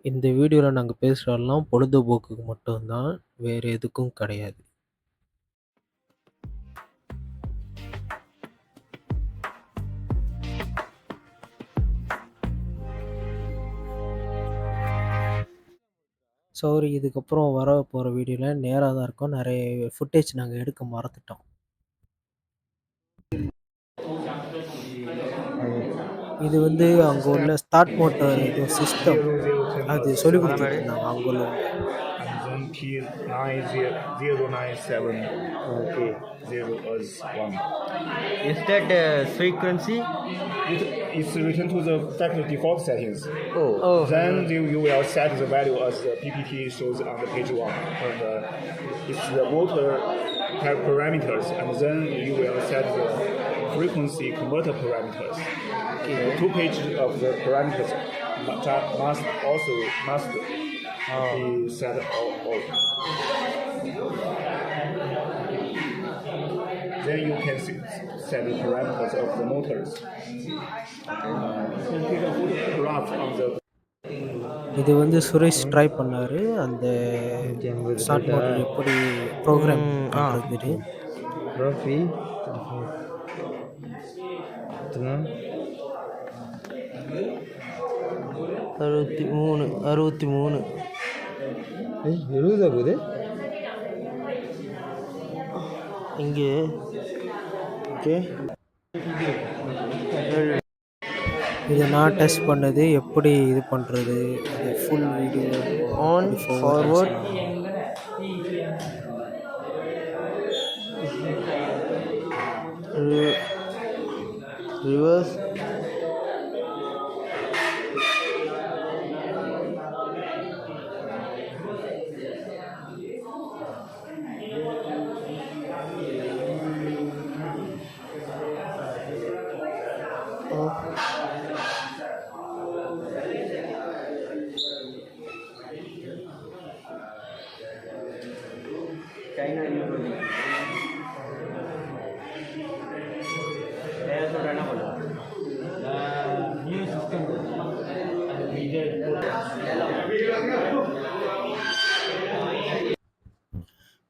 இந்த வீடியோல நாங்க பேசுறதெல்லாம் பொழுதுபோக்குக்கு மட்டும் தான். வேற எதுக்கும் கிடையாது. சாரி, இதுக்கப்புறம் வரப்போற வீடியோல நேரா தான் இருக்கும். நெறைய ஃபுட்டேஜ் நாங்க எடுக்க மறந்துட்டோம். இது வந்து அங்க உள்ள ஸ்டார்ட் மோட்டார் ஏதோ சிஸ்டம். அது சொல்லிக் குடுத்துட்டு இருந்தாங்க அங்க உள்ளவங்க. And then P90097 Okay. 0 is 1. Is that frequency? It's returned to the factory default settings. Oh. Then you will set the value as the PPT shows on the page 1. And it's the motor parameters, and then you will set the frequency converter parameters. Okay. The 2 pages of the parameters must be set all. Then you can set the parameters of the motors. You can take a photograph on the. இது வந்து Suresh try பண்ணாரு. அந்த start motor எப்படி program பண்றதுன்னு. Trophy. 63 எழுபதாகுது இங்கே. Okay, இது நான் test பண்ணது. எப்படி இது பண்ணுறது, இது full video on forward reverse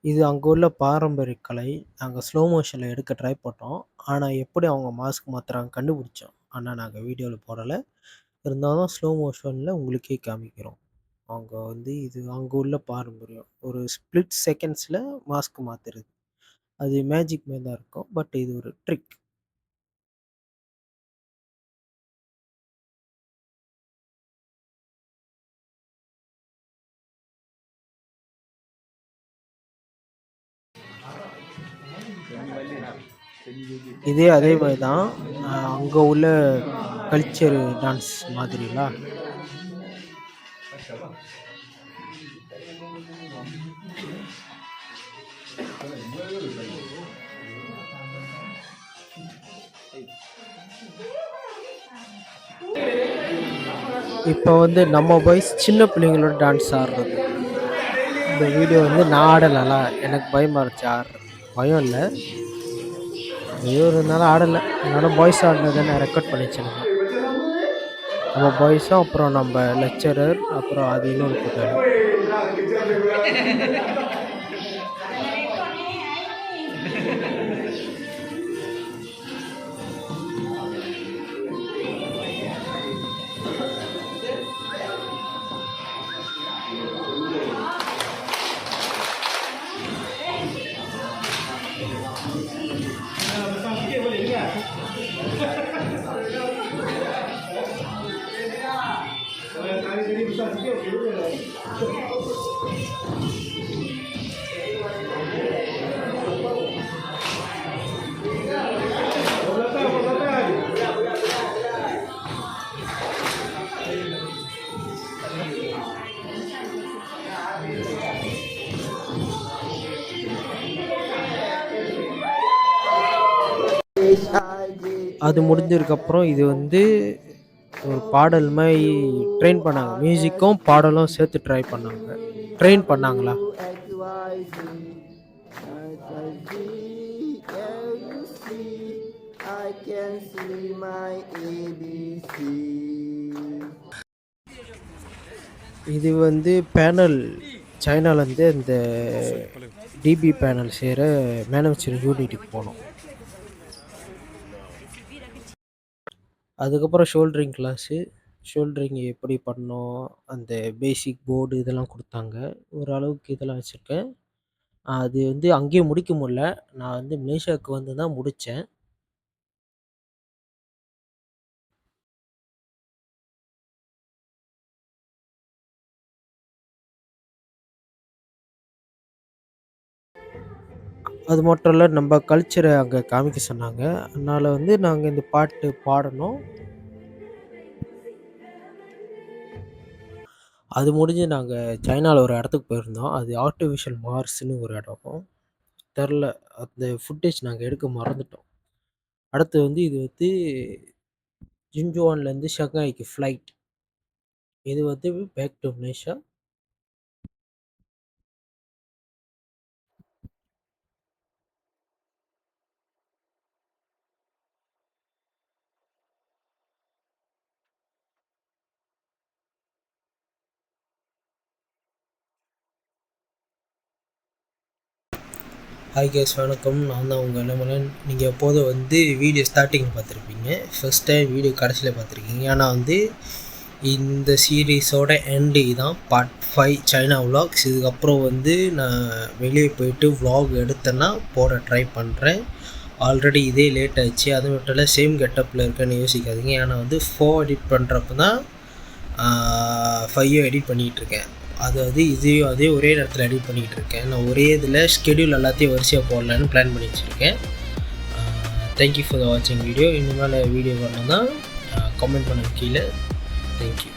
இது அங்கே உள்ள பாரம்பரிய கலை. நாங்கள் ஸ்லோ மோஷனில் எடுக்க ட்ரை பண்ணோம். ஆனால் எப்படி அவங்க மாஸ்க் மாற்றுறாங்க கண்டுபிடிச்சோம். ஆனால் நாங்கள் வீடியோவில் போடலை. இருந்தாலும் ஸ்லோ மோஷனில் உங்களுக்கே காமிக்கிறோம். அவங்க வந்து இது அங்கே உள்ள பாரம்பரியம். ஒரு ஸ்ப்ளிட் செகண்ட்ஸில் மாஸ்க் மாற்றுறது. அது மேஜிக் மாதிரி தான் இருக்கும். பட் இது ஒரு ட்ரிக். இதே அதே மாதிரி தான் அங்கே உள்ள கல்ச்சர் டான்ஸ் மாதிரிலாம். இப்போ வந்து நம்ம பாய்ஸ் சின்ன பிள்ளைங்களோட டான்ஸ் ஆடுறது. இந்த வீடியோ வந்து நான் ஆடலைல, எனக்கு பயமாக இருந்துச்சு ஆடுறது. பயம் இல்லை, ஐயோ இருந்தாலும் ஆடலை. அதனால பாய்ஸ் ஆடினதை நான் ரெக்கார்ட் பண்ணி வச்சிருந்தேன். நம்ம பாய்ஸும் அப்புறம் நம்ம லெக்சரர் அப்புறம் அது இன்னொரு கூட்டாளி. அது முடிஞ்சதுக்கப்புறம் இது வந்து ஒரு பாடல் மாதிரி ட்ரெயின் பண்ணாங்க. மியூசிக்கும் பாடலும் சேர்த்து ட்ரெயின் பண்ணாங்களா. இது வந்து பேனல் சைனாலேருந்து இந்த டிபி பேனல் செய்கிற மேனுஃபேக்சரிங் யூனிட்டுக்கு போனோம். அதுக்கப்புறம் ஷோல்டரிங் கிளாஸு, ஷோல்டரிங் எப்படி பண்ணோம், அந்த பேசிக் போர்டு இதெல்லாம் கொடுத்தாங்க. ஓரளவுக்கு இதெல்லாம் வச்சுருக்கேன். அது வந்து அங்கேயே முடிக்க முடியல. நான் வந்து மலேசியாவுக்கு வந்து தான் முடித்தேன். அது மட்டும் இல்ல, நம்ம கல்ச்சரை அங்கே காமிக்க சொன்னாங்க. அதனால் வந்து நாங்கள் இந்த பாட்டு பாடினோம். அது முடிஞ்சு நாங்கள் சைனாவில் ஒரு இடத்துக்கு போயிருந்தோம். அது ஆர்டிஃபிஷியல் மார்ஸ்னு ஒரு இடம். தெரில, அந்த ஃபுட்டேஜ் நாங்கள் எடுக்க மறந்துட்டோம். அடுத்து வந்து இது வந்து ஜின்ஜுவான்லேருந்து ஷங்காய்க்கு ஃப்ளைட். இது வந்து back to Malaysia. Hi guys, வணக்கம். நான் தான் உங்கள் இளமலன். நீங்கள் எப்போதும் வந்து வீடியோ ஸ்டார்டிங் பார்த்துருப்பீங்க, ஃபர்ஸ்ட் டைம் வீடியோ கடைசியில் பார்த்துருக்கீங்க. ஏன்னா வந்து இந்த சீரீஸோட எண்டு இதுதான், பார்ட் 5 சைனா விலாக்ஸ். இதுக்கப்புறம் வந்து நான் வெளியே போயிட்டு விலாக் எடுத்தேன்னா போட ட்ரை பண்ணுறேன். ஆல்ரெடி இதே லேட் ஆச்சு. அது மட்டும் இல்லை, சேம் கெட்டப்பில் இருக்கேன்னு யோசிக்காதீங்க. ஏன்னா வந்து 4 எடிட் பண்ணுறப்ப தான் 5 எடிட் பண்ணிகிட்ருக்கேன். அதாவது இதையும் அதே ஒரே நேரத்தில் எடிட் பண்ணிகிட்டு இருக்கேன். நான் ஒரே இதில் ஸ்கெடியூல் எல்லாத்தையும் வரிசையாக போடலான்னு பிளான் பண்ணி வச்சுருக்கேன். தேங்க்யூ ஃபார் வாட்சிங் வீடியோ. இனிமேல் வீடியோ வரணும்னா கமெண்ட் பண்ண கீழே. தேங்க்யூ.